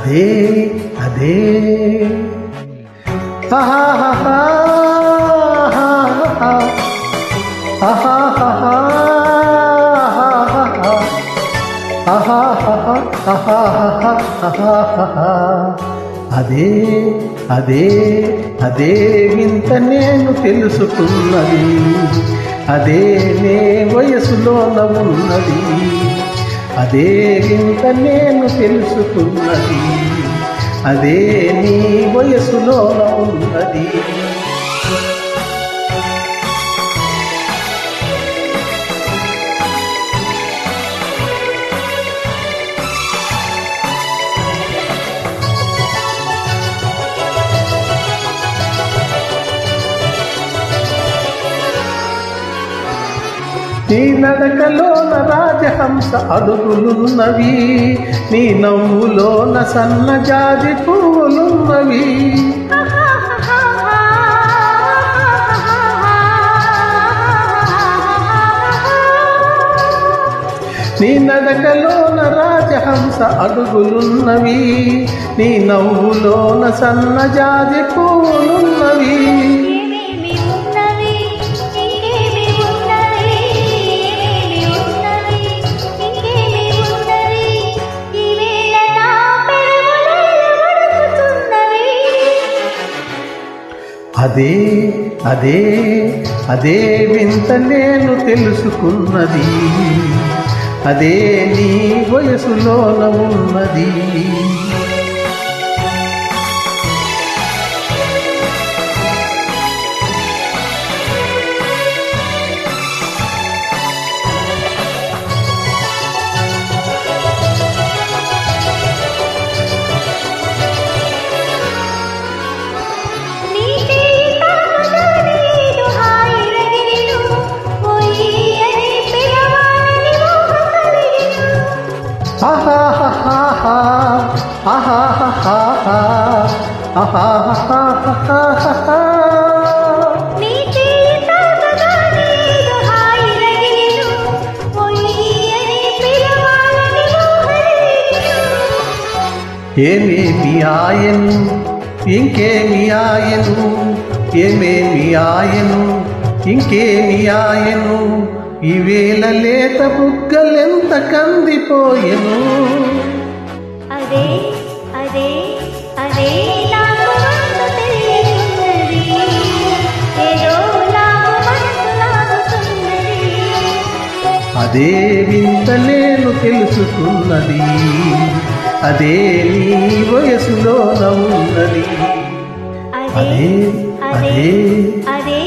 అదే అదే ఆహాహా ఆహాహా అదే అదే అదే వింత నేను తెలుసుకున్నది, అదే నే వయసులోన ఉన్నది, అదే వింత నేను తెలుసుకున్నది, అదే నీ వయసులోన ఉన్నది. నీ నడకలోన రాజహంస అడుగులున్నవి, నీ నవ్వులోన సన్నజాజి పువ్వులున్నవి. నీ నడకలోన రాజహంస అడుగులున్నవి, నీ నవ్వులోన సన్నజాజి పువ్వులున్నవి. అదే అదే అదే వింత నేను తెలుసుకున్నది, అదే నీ వయసులోన ఉన్నది. ఏమేమి ఆయను ఇంకేమి ఆయను, ఏమేమి ఆయను ఇంకేమి ఆయను, ఈవేళ లేత బుగ్గలెంత కందిపోయెను. అదే అదే అదే అదే వింత నేను తెలుసుకున్నది, అదే నీ వయసులోన ఉన్నది. అదే అదే అదే